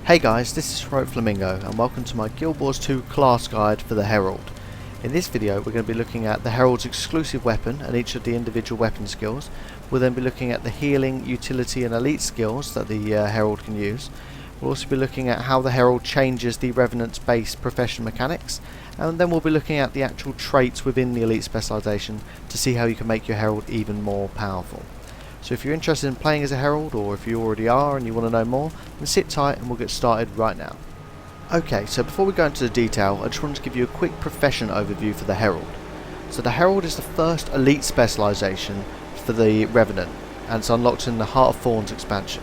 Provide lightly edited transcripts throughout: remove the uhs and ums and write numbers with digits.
Hey guys, this is Heroic Flamingo and welcome to my Guild Wars 2 class guide for the Herald. In this video we're going to be looking at the Herald's exclusive weapon and each of the individual weapon skills. We'll then be looking at the healing, utility and elite skills that the Herald can use. We'll also be looking at how the Herald changes the Revenant's base profession mechanics, and then we'll be looking at the actual traits within the elite specialization to see how you can make your Herald even more powerful. So if you're interested in playing as a Herald, or if you already are and you want to know more, then sit tight and we'll get started right now. Okay, so before we go into the detail, I just wanted to give you a quick profession overview for the Herald. So the Herald is the first elite specialization for the Revenant, and it's unlocked in the Heart of Thorns expansion.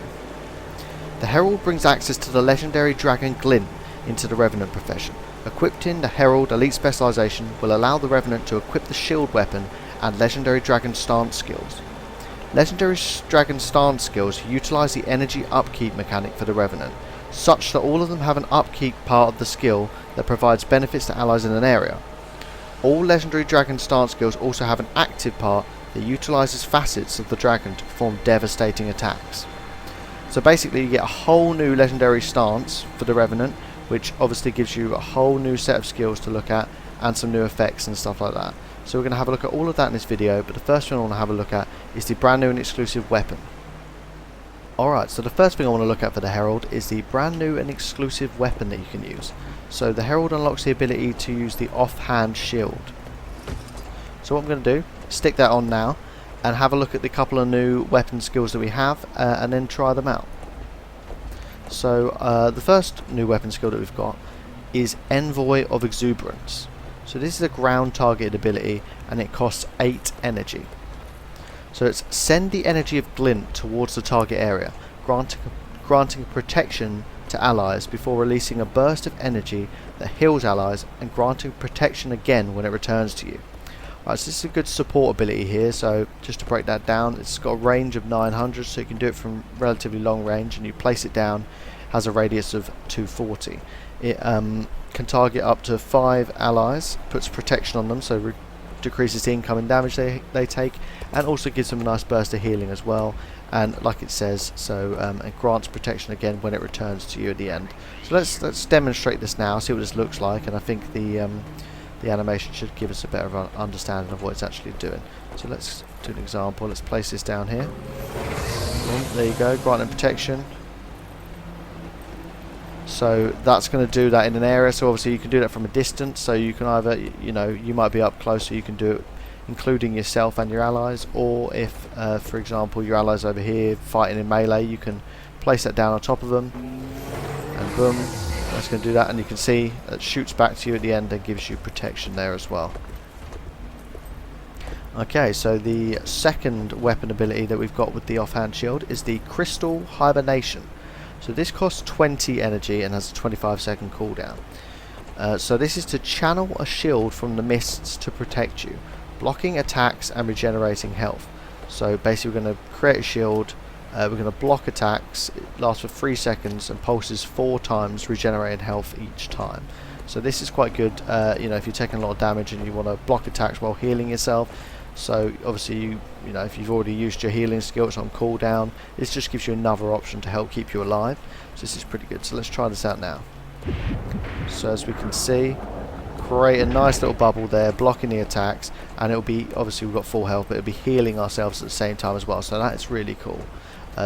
The Herald brings access to the legendary dragon Glint into the Revenant profession. Equipping the Herald elite specialization will allow the Revenant to equip the shield weapon and legendary dragon stance skills. Legendary Dragon Stance skills utilise the energy upkeep mechanic for the Revenant, such that all of them have an upkeep part of the skill that provides benefits to allies in an area. All Legendary Dragon Stance skills also have an active part that utilises facets of the dragon to perform devastating attacks. So basically you get a whole new Legendary Stance for the Revenant, which obviously gives you a whole new set of skills to look at and some new effects and stuff like that. So we're going to have a look at all of that in this video, but the first thing I want to have a look at is the brand new and exclusive weapon. Alright, so the first thing I want to look at for the Herald is the brand new and exclusive weapon that you can use. So the Herald unlocks the ability to use the offhand shield. So what I'm going to do is stick that on now and have a look at the couple of new weapon skills that we have and then try them out. So the first new weapon skill that we've got is Envoy of Exuberance. So this is a ground targeted ability and it costs 8 energy. So it's send the energy of glint towards the target area, granting protection to allies before releasing a burst of energy that heals allies and granting protection again when it returns to you. Right, so this is a good support ability here, so just to break that down, it's got a range of 900, so you can do it from relatively long range, and you place it down, has a radius of 240. It can target up to 5 allies, puts protection on them, so decreases the incoming damage they take, and also gives them a nice burst of healing as well, and like it says, so it grants protection again when it returns to you at the end. So let's demonstrate this now, see what this looks like, and I think the animation should give us a better understanding of what it's actually doing. So let's do an example. Let's place this down here. There you go, granting protection. So that's going to do that in an area, so obviously you can do that from a distance, so you can either, you might be up close, so you can do it including yourself and your allies, or if for example your allies over here fighting in melee, you can place that down on top of them and boom, that's going to do that, and you can see it shoots back to you at the end and gives you protection there as well. Okay, so the second weapon ability that we've got with the offhand shield is the Crystal Hibernation. So this costs 20 energy and has a 25-second cooldown. So this is to channel a shield from the mists to protect you, blocking attacks and regenerating health. So basically we're going to create a shield, we're going to block attacks, it lasts for 3 seconds and pulses 4 times regenerated health each time. So this is quite good, if you're taking a lot of damage and you want to block attacks while healing yourself. So obviously if you've already used your healing skill, it's on cooldown, this just gives you another option to help keep you alive. So this is pretty good, so let's try this out now. So as we can see, create a nice little bubble there blocking the attacks, and it'll be, obviously we've got full health, but it'll be healing ourselves at the same time as well, so that is really cool.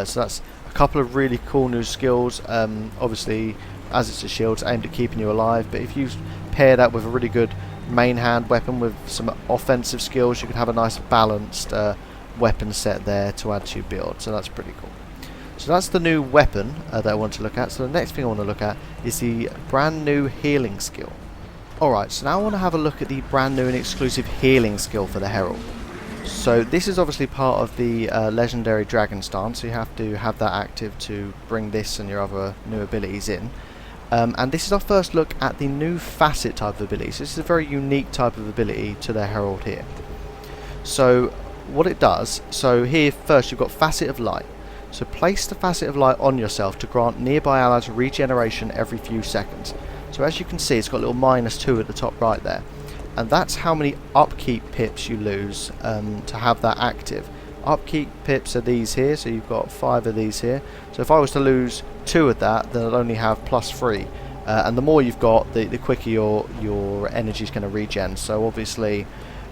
So that's a couple of really cool new skills. Obviously as it's a shield, it's aimed at keeping you alive, but if you pair that with a really good main hand weapon with some offensive skills, you can have a nice balanced weapon set there to add to your build, so that's pretty cool. So that's the new weapon that I want to look at. So the next thing I want to look at is the brand new healing skill. Alright, so now I want to have a look at the brand new and exclusive healing skill for the Herald. So this is obviously part of the legendary dragon stance, so you have to have that active to bring this and your other new abilities in. And this is our first look at the new facet type of ability. So this is a very unique type of ability to the Herald here. So what it does, so here first you've got Facet of Light. So place the Facet of Light on yourself to grant nearby allies regeneration every few seconds. So as you can see, it's got a little -2 at the top right there. And that's how many upkeep pips you lose to have that active. Upkeep pips are these here, so you've got 5 of these here. So if I was to lose 2 of that, then it'll only have +3. And the more you've got, the quicker your energy is going to regen. So obviously,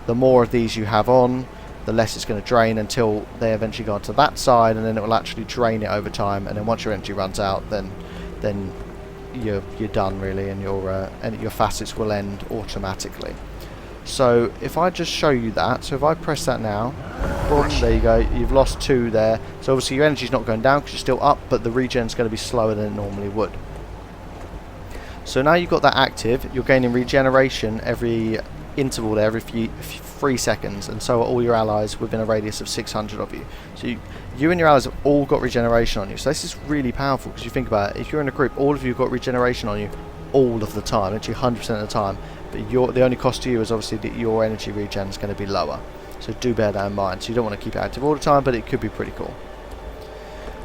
the more of these you have on, the less it's going to drain until they eventually go onto that side, and then it will actually drain it over time. And then once your energy runs out, then you're done really, and your facets will end automatically. So if I just show you that, so if I press that now, boom, there you go, you've lost 2 there. So obviously your energy's not going down because you're still up, but the regen's going to be slower than it normally would. So now you've got that active, you're gaining regeneration every interval there, every 3 seconds, and so are all your allies within a radius of 600 of you. So you and your allies have all got regeneration on you. So this is really powerful, because you think about it, if you're in a group, all of you have got regeneration on you all of the time, actually 100% of the time, but the only cost to you is obviously that your energy regen is going to be lower. So do bear that in mind. So you don't want to keep it active all the time, but it could be pretty cool.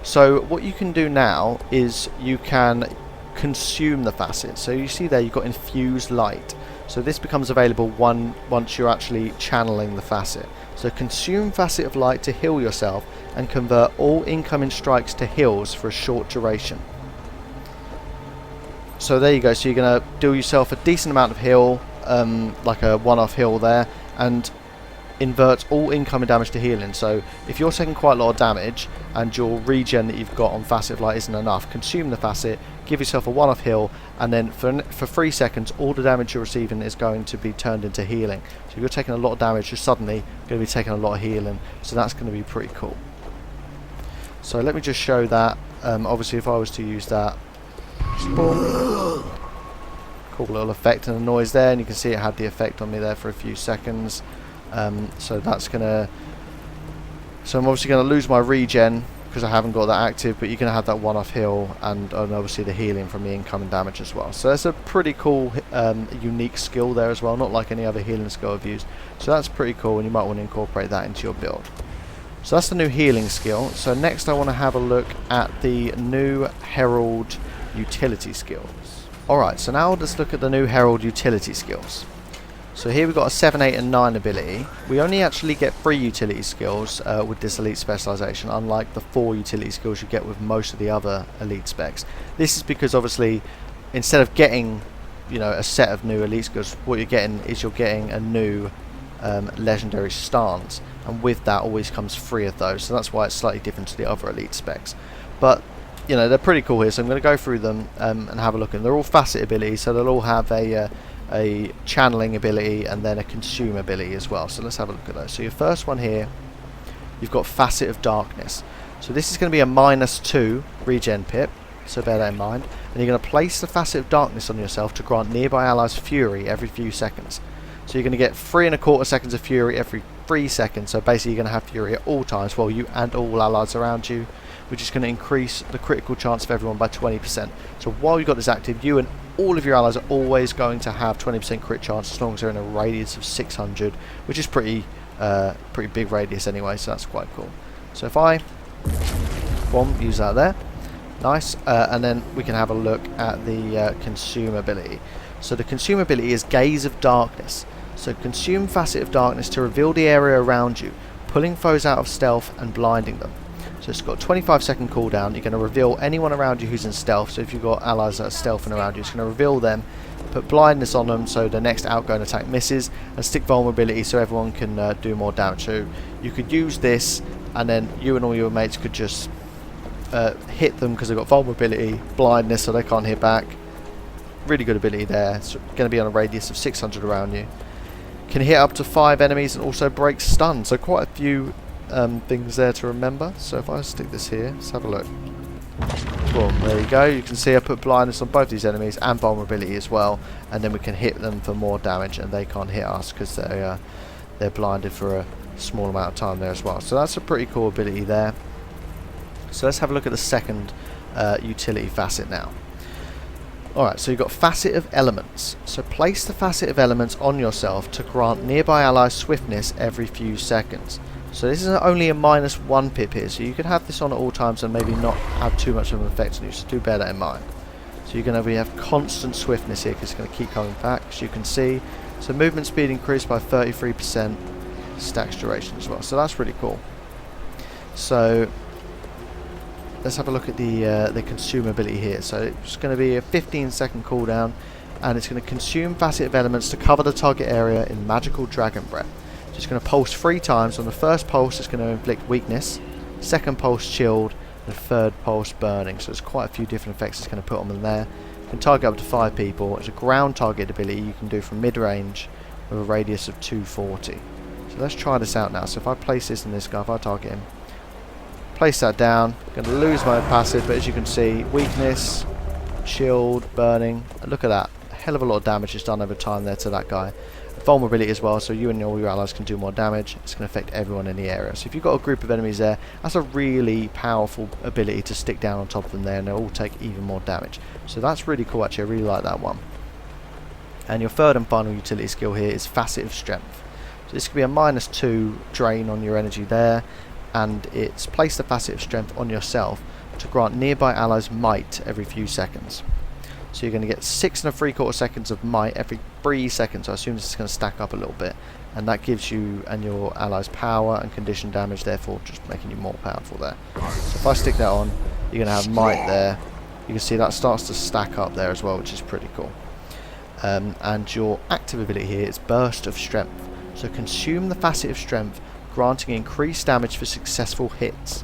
So what you can do now is you can consume the facet. So you see there you've got infused light. So this becomes available once you're actually channeling the facet. So consume facet of light to heal yourself and convert all incoming strikes to heals for a short duration. So there you go. So you're going to do yourself a decent amount of heal, like a one-off heal there, and invert all incoming damage to healing. So if you're taking quite a lot of damage and your regen that you've got on facet of light isn't enough, consume the facet, give yourself a one-off heal, and then for 3 seconds all the damage you're receiving is going to be turned into healing. So if you're taking a lot of damage, you're suddenly going to be taking a lot of healing, so that's going to be pretty cool. So let me just show that. Obviously if I was to use that, boom, cool little effect and a noise there, and you can see it had the effect on me there for a few seconds. So that's gonna. So I'm obviously going to lose my regen because I haven't got that active, but you're going to have that one-off heal and obviously the healing from the incoming damage as well. So that's a pretty cool, unique skill there as well, not like any other healing skill I've used. So that's pretty cool, and you might want to incorporate that into your build. So that's the new healing skill. So next I want to have a look at the new Herald utility skills. Alright, so now let's look at the new Herald utility skills. So here we've got a 7, 8 and 9 ability. We only actually get 3 utility skills with this elite specialization, unlike the 4 utility skills you get with most of the other elite specs. This is because obviously instead of getting, you know, a set of new elite skills, what you're getting is you're getting a new legendary stance, and with that always comes 3 of those. So that's why it's slightly different to the other elite specs. But you know, they're pretty cool here, so I'm going to go through them and have a look. And they're all facet abilities, so they'll all have a channeling ability and then a consume ability as well. So let's have a look at those. So your first one here, you've got Facet of Darkness. So this is going to be a -2 regen pip, so bear that in mind. And you're going to place the Facet of Darkness on yourself to grant nearby allies fury every few seconds. So you're going to get 3¼ seconds of fury every 3 seconds. So basically you're going to have fury at all times, well, you and all allies around you, which is going to increase the critical chance of everyone by 20%. So while you've got this active, you and all of your allies are always going to have 20% crit chance as long as they're in a radius of 600, which is pretty big radius anyway, so that's quite cool. So if I use that there, nice, and then we can have a look at the consume ability. So the consume ability is Gaze of Darkness. So consume Facet of Darkness to reveal the area around you, pulling foes out of stealth and blinding them. So it's got a 25-second cooldown. You're going to reveal anyone around you who's in stealth. So if you've got allies that are stealthing around you, it's going to reveal them, put blindness on them so the next outgoing attack misses, and stick vulnerability so everyone can do more damage. So you could use this, and then you and all your mates could just hit them because they've got vulnerability, blindness so they can't hit back. Really good ability there. It's going to be on a radius of 600 around you. Can hit up to 5 enemies and also break stun. So quite a few things there to remember. So if I stick this here, let's have a look. Boom, there you go. You can see I put blindness on both these enemies and vulnerability as well, and then we can hit them for more damage and they can't hit us because they're blinded for a small amount of time there as well. So that's a pretty cool ability there. So let's have a look at the second utility facet now. Alright, so you've got Facet of Elements. So place the Facet of Elements on yourself to grant nearby allies swiftness every few seconds. So this is only a -1 pip here, so you can have this on at all times and maybe not have too much of an effect on you, so do bear that in mind. So you're going to have constant swiftness here because it's going to keep coming back, as you can see. So movement speed increased by 33%, stacks duration as well, so that's really cool. So let's have a look at the consumability here. So it's going to be a 15-second cooldown, and it's going to consume facet of elements to cover the target area in magical dragon breath. So it's going to pulse 3 times. On the first pulse, it's going to inflict weakness. Second pulse, chilled. The third pulse, burning. So there's quite a few different effects it's going to put on them there. You can target up to 5 people. It's a ground target ability you can do from mid-range with a radius of 240. So let's try this out now. So if I place this in this guy, if I target him, place that down, I'm going to lose my passive, but as you can see, weakness, chilled, burning. Look at that. A hell of a lot of damage is done over time there to that guy. Vulnerability as well, so you and all your allies can do more damage. It's going to affect everyone in the area. So if you've got a group of enemies there, that's a really powerful ability to stick down on top of them there, and they'll all take even more damage. So that's really cool actually, I really like that one. And your third and final utility skill here is Facet of Strength. So this could be a -2 drain on your energy there, and it's place the Facet of Strength on yourself to grant nearby allies might every few seconds. So you're going to get 6 3/4 seconds of might every 3 seconds. So I assume this is going to stack up a little bit, and that gives you and your allies power and condition damage, therefore just making you more powerful there. So if I stick that on, you're going to have might there. You can see that starts to stack up there as well, which is pretty cool. And your active ability here is Burst of Strength. So consume the Facet of Strength, granting increased damage for successful hits.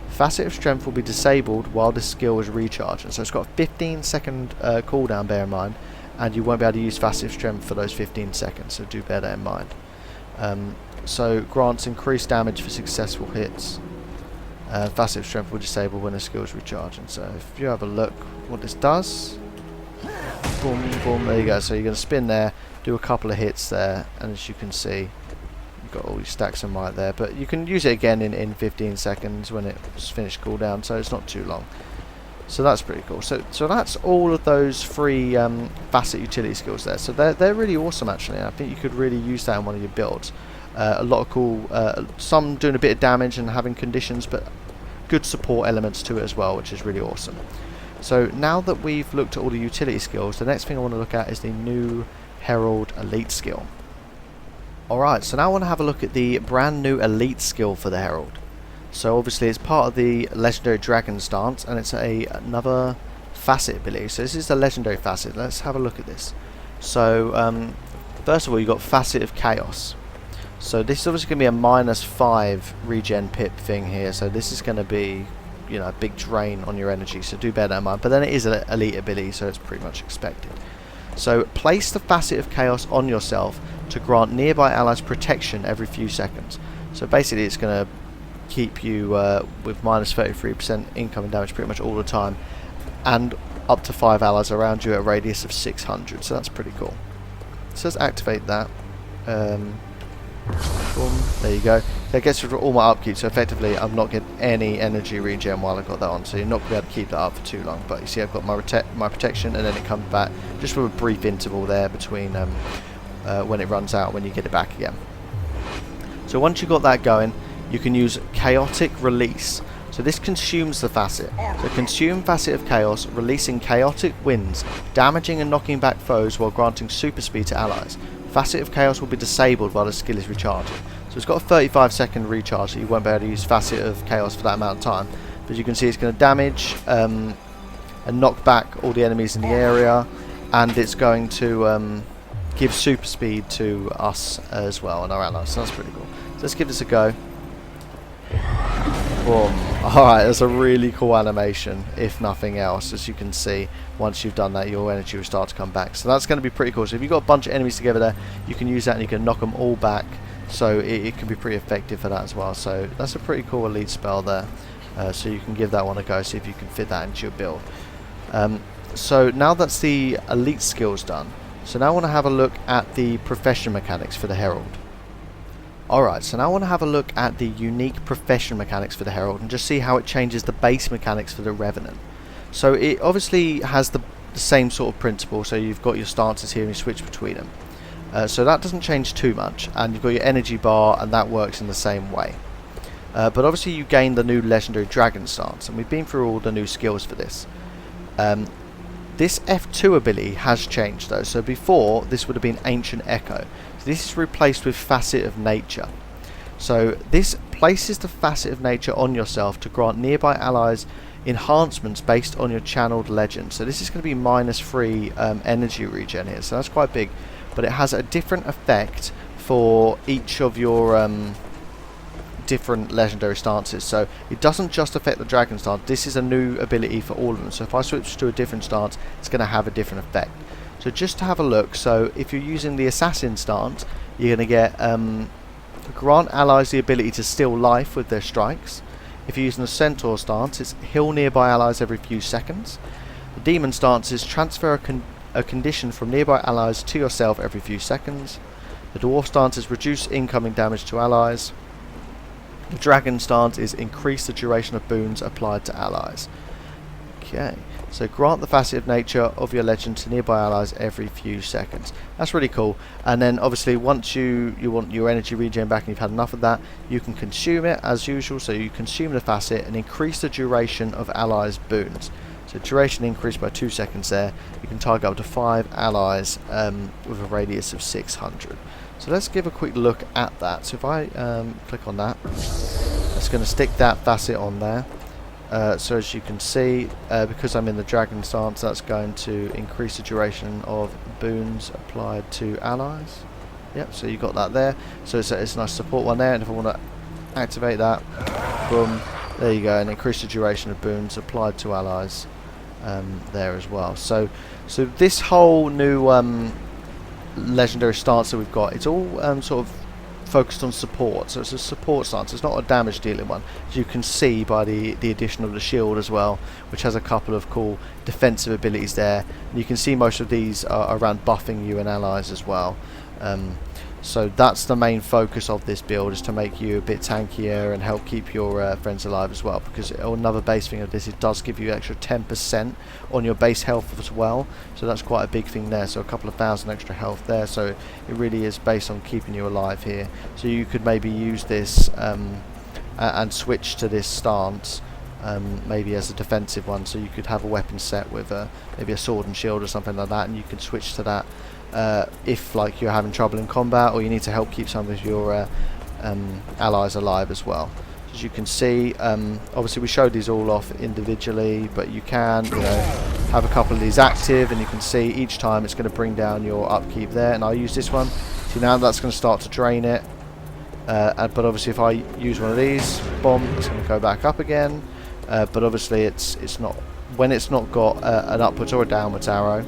Facet of Strength will be disabled while this skill is recharging. So it's got a 15-second cooldown, bear in mind, and you won't be able to use Facet of Strength for those 15 seconds, so do bear that in mind. So grants increased damage for successful hits. Facet of Strength will disable when the skill is recharging. So if you have a look what this does, boom, boom, there you go. So you're going to spin there, do a couple of hits there, and as you can see, got all these stacks of might there, but you can use it again in 15 seconds when it's finished cooldown, so it's not too long. So that's pretty cool. So that's all of those 3 facet utility skills there. So they're really awesome actually. I think you could really use that in one of your builds. A lot of cool, some doing a bit of damage and having conditions, but good support elements to it as well, which is really awesome. So now that we've looked at all the utility skills, the next thing I want to look at is the new Herald Elite skill. Alright, so now I want to have a look at the brand new elite skill for the Herald. So obviously it's part of the legendary dragon stance, and it's another facet ability. So this is the legendary facet. Let's have a look at this. So first of all, you've got Facet of Chaos. So this is obviously going to be a -5 regen pip thing here. So this is going to be, you know, a big drain on your energy. So do bear that in mind. But then it is an elite ability, so it's pretty much expected. So place the Facet of Chaos on yourself to grant nearby allies protection every few seconds. So basically it's going to keep you with -33% incoming damage pretty much all the time, and up to 5 allies around you at a radius of 600. So that's pretty cool. So let's activate that. Boom, there you go. That gets rid of all my upkeep, so effectively I'm not getting any energy regen while I've got that on, so you're not going to be able to keep that up for too long. But you see I've got my protection, and then it comes back just with a brief interval there between when it runs out and when you get it back again. So once you've got that going, you can use Chaotic Release. So this consumes the facet. So consume Facet of Chaos, releasing chaotic winds, damaging and knocking back foes while granting super speed to allies. Facet of Chaos will be disabled while the skill is recharging. So it's got a 35-second recharge, so you won't be able to use Facet of Chaos for that amount of time. But as you can see, it's going to damage and knock back all the enemies in the area, and it's going to give super speed to us as well and our allies. So that's pretty cool. So let's give this a go. Boom. Alright, that's a really cool animation, if nothing else. As you can see, once you've done that, your energy will start to come back. So that's going to be pretty cool. So if you've got a bunch of enemies together there, you can use that and you can knock them all back. So it can be pretty effective for that as well. So that's a pretty cool elite spell there. So you can give that one a go, see if you can fit that into your build. So now that's the elite skills done. So now I want to have a look at the profession mechanics for the Herald. Alright, so now I want to have a look at the unique profession mechanics for the Herald and just see how it changes the base mechanics for the Revenant. So it obviously has the same sort of principle, so you've got your stances here and you switch between them. So that doesn't change too much, and you've got your energy bar, and that works in the same way. But obviously you gain the new legendary dragon stance, and we've been through all the new skills for this. This F2 ability has changed though, so before this would have been Ancient Echo. So this is replaced with Facet of Nature. So this places the facet of nature on yourself to grant nearby allies enhancements based on your channeled legend. So this is going to be -3 energy regen here, so that's quite big, but it has a different effect for each of your different legendary stances. So it doesn't just affect the dragon stance, this is a new ability for all of them. So if I switch to a different stance, it's going to have a different effect. So just to have a look, so if you're using the assassin stance, you're going to get grant allies the ability to steal life with their strikes. If you're using the centaur stance, it's heal nearby allies every few seconds. The demon stance is transfer a condition from nearby allies to yourself every few seconds. The dwarf stance is reduce incoming damage to allies. The dragon stance is increase the duration of boons applied to allies. Okay, so grant the facet of nature of your legend to nearby allies every few seconds. That's really cool. And then obviously once you want your energy regen back and you've had enough of that, you can consume it as usual. So you consume the facet and increase the duration of allies' boons. So duration increased by 2 seconds there. You can target up to 5 allies with a radius of 600. So let's give a quick look at that. So if I click on that, it's going to stick that facet on there. So as you can see, because I'm in the dragon stance, that's going to increase the duration of boons applied to allies. Yep, so you got that there. So it's a nice support one there, and if I want to activate that, boom, there you go, and increase the duration of boons applied to allies there as well. So this whole new legendary stance that we've got, it's all sort of focused on support, so it's a support stance, it's not a damage dealing one, as you can see by the addition of the shield as well, which has a couple of cool defensive abilities there. And you can see most of these are around buffing you and allies as well. So that's the main focus of this build, is to make you a bit tankier and help keep your friends alive as well, because another base thing of this, it does give you extra 10% on your base health as well, so that's quite a big thing there. So a couple of thousand extra health there, so it really is based on keeping you alive here. So you could maybe use this and switch to this stance maybe as a defensive one, so you could have a weapon set with maybe a sword and shield or something like that, and you can switch to that if like you're having trouble in combat, or you need to help keep some of your allies alive as well. As you can see, obviously we showed these all off individually, but you can have a couple of these active, and you can see each time it's going to bring down your upkeep there. And I'll use this one. See, now that's going to start to drain it, but obviously if I use one of these, boom, it's going to go back up again. But obviously it's not, when it's not got an upwards or a downwards arrow,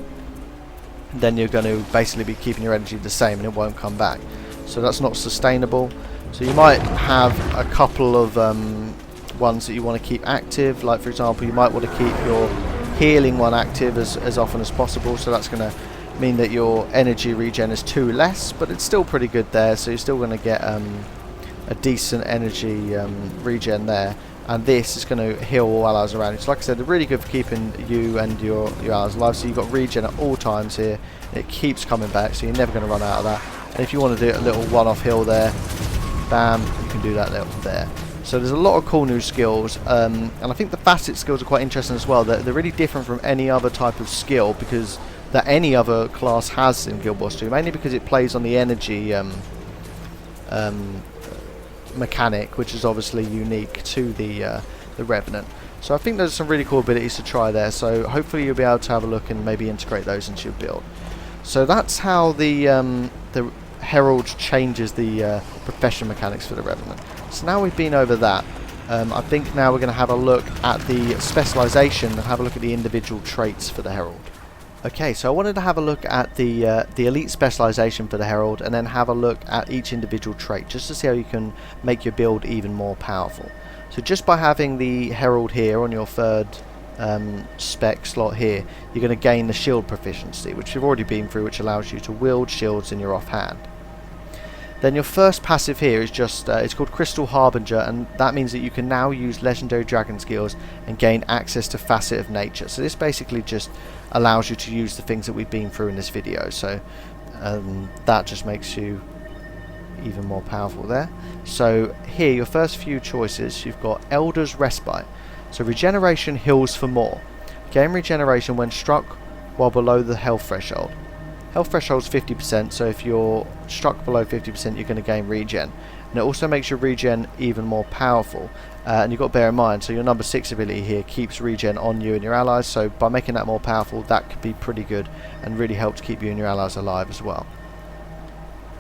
then you're going to basically be keeping your energy the same and it won't come back. So that's not sustainable. So you might have a couple of ones that you want to keep active, like for example you might want to keep your healing one active as often as possible, so that's going to mean that your energy regen is 2 less, but it's still pretty good there, so you're still going to get a decent energy regen there. And this is going to heal all allies around you. So like I said, they're really good for keeping you and your allies alive. So you've got regen at all times here. It keeps coming back, so you're never going to run out of that. And if you want to do a little one-off heal there, bam, you can do that little there. So there's a lot of cool new skills. And I think the facet skills are quite interesting as well. They're really different from any other type of skill because that any other class has in Guild Wars 2. Mainly because it plays on the energy mechanic, which is obviously unique to the Revenant. So I think there's some really cool abilities to try there, so hopefully you'll be able to have a look and maybe integrate those into your build. So that's how the Herald changes the profession mechanics for the Revenant. So now we've been over that, I think now we're going to have a look at the specialization and have a look at the individual traits for the Herald. Okay, so I wanted to have a look at the elite specialization for the Herald, and then have a look at each individual trait, just to see how you can make your build even more powerful. So just by having the Herald here on your third spec slot here, you're going to gain the shield proficiency, which you've already been through, which allows you to wield shields in your offhand. Then your first passive here is just, it's called Crystal Harbinger, and that means that you can now use legendary dragon skills and gain access to Facet of Nature. So this basically just allows you to use the things that we've been through in this video, so that just makes you even more powerful there. So here, your first few choices, you've got Elder's Respite. So regeneration heals for more. Gain regeneration when struck while below the health threshold. Health threshold is 50%, so if you're struck below 50%, you're going to gain regen. and it also makes your regen even more powerful. And you've got to bear in mind, so your number 6 ability here keeps regen on you and your allies, so by making that more powerful, that could be pretty good and really help to keep you and your allies alive as well.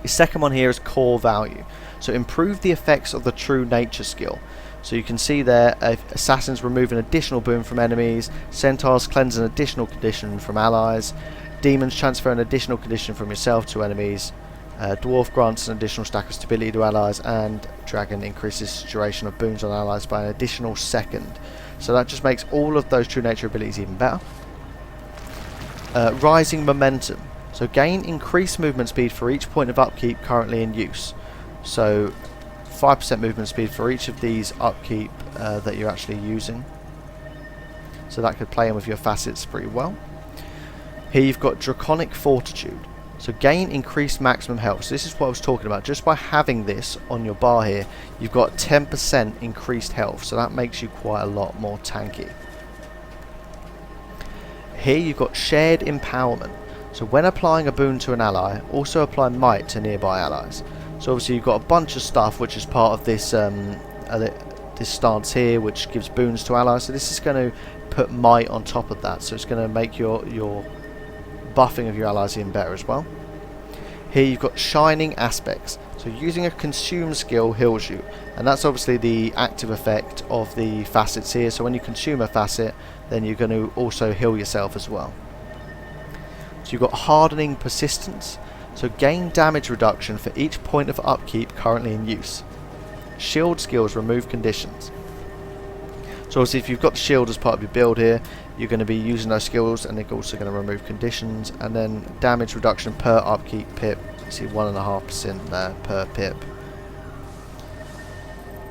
The second one here is core value, so improve the effects of the true nature skill. So you can see there, assassins remove an additional boon from enemies, centaurs cleanse an additional condition from allies, demons transfer an additional condition from yourself to enemies, dwarf grants an additional stack of stability to allies, and dragon increases duration of boons on allies by an additional second. So that just makes all of those true nature abilities even better. Rising momentum, so gain increased movement speed for each point of upkeep currently in use. So 5% movement speed for each of these upkeep that you're actually using. So that could play in with your facets pretty well. Here you've got Draconic Fortitude. So gain increased maximum health. So this is what I was talking about. Just by having this on your bar here, you've got 10% increased health. So that makes you quite a lot more tanky. Here you've got Shared Empowerment. So when applying a boon to an ally, also apply might to nearby allies. So obviously you've got a bunch of stuff which is part of this this stance here, which gives boons to allies. So this is going to put might on top of that. So it's going to make your buffing of your allies even better as well. Here you've got Shining Aspects. So using a consume skill heals you, and that's obviously the active effect of the facets here. So when you consume a facet, then you're going to also heal yourself as well. So you've got Hardening Persistence. So gain damage reduction for each point of upkeep currently in use. Shield skills remove conditions. So obviously if you've got the shield as part of your build here, you're going to be using those skills, and they're also going to remove conditions. And then damage reduction per upkeep pip. You see 1.5% there per pip.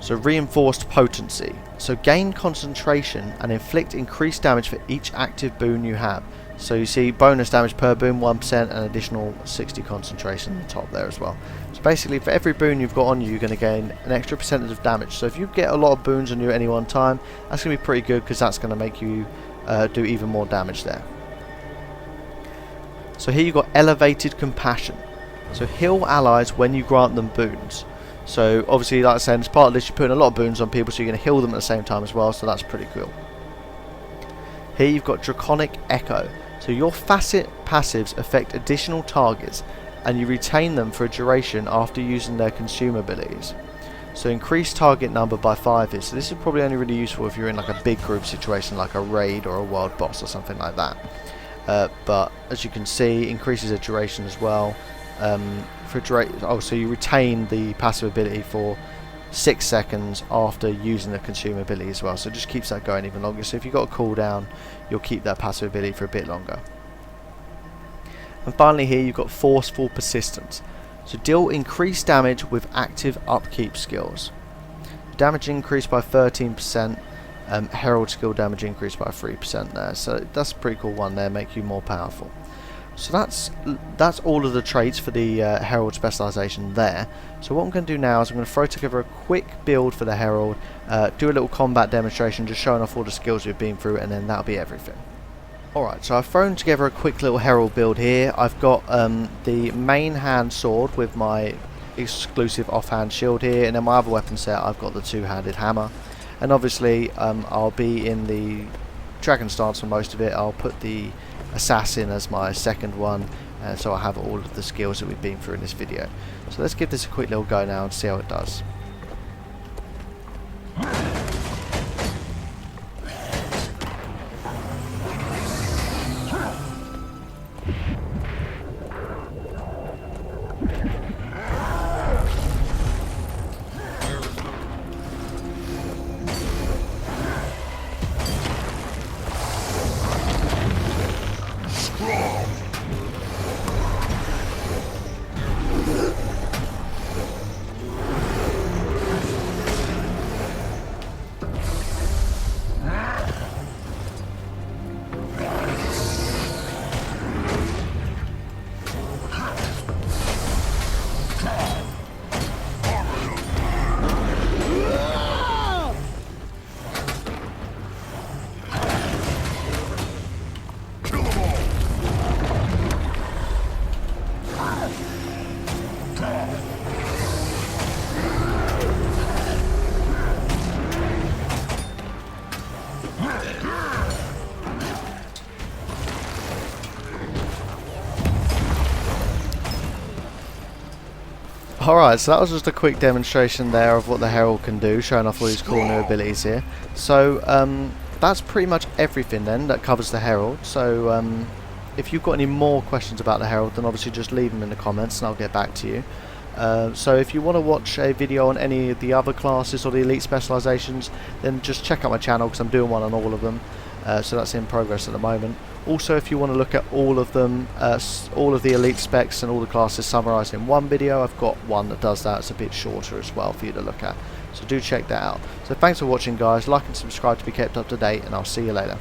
So Reinforced Potency. So gain concentration and inflict increased damage for each active boon you have. So you see bonus damage per boon 1% and additional 60 concentration on the top there as well. So basically for every boon you've got on you, you're going to gain an extra percentage of damage. So if you get a lot of boons on you at any one time, that's going to be pretty good, because that's going to make you do even more damage there. So here you've got Elevated Compassion. So heal allies when you grant them boons. So obviously, like I said, as part of this, you're putting a lot of boons on people, so you're going to heal them at the same time as well, so that's pretty cool. Here you've got Draconic Echo. So your facet passives affect additional targets, and you retain them for a duration after using their consume abilities. So increase target number by 5 here. So this is probably only really useful if you're in like a big group situation, like a raid or a world boss or something like that. But as you can see, increases the duration as well. So you retain the passive ability for 6 seconds after using the consume ability as well, so it just keeps that going even longer. So if you've got a cooldown, you'll keep that passive ability for a bit longer. And finally here you've got Forceful Persistence. So deal increased damage with active upkeep skills. Damage increased by 13%, Herald skill damage increased by 3% there, so that's a pretty cool one there, make you more powerful. So that's all of the traits for the Herald specialization there. So what I'm going to do now is I'm going to throw together a quick build for the Herald, do a little combat demonstration just showing off all the skills we've been through, and then that'll be everything. Alright, so I've thrown together a quick little Herald build here. I've got the main hand sword with my exclusive offhand shield here, and then my other weapon set I've got the two-handed hammer. And obviously I'll be in the dragon stance for most of it. I'll put the assassin as my second one, so I have all of the skills that we've been through in this video. So let's give this a quick little go now and see how it does. Alright, so that was just a quick demonstration there of what the Herald can do, showing off all these cool new abilities here. So that's pretty much everything then that covers the Herald. So if you've got any more questions about the Herald, then obviously just leave them in the comments and I'll get back to you. So if you want to watch a video on any of the other classes or the elite specializations, then just check out my channel because I'm doing one on all of them. So that's in progress at the moment. Also, if you want to look at all of them, all of the elite specs and all the classes summarised in one video, I've got one that does that. It's a bit shorter as well for you to look at. So do check that out. So thanks for watching, guys. Like and subscribe to be kept up to date, and I'll see you later.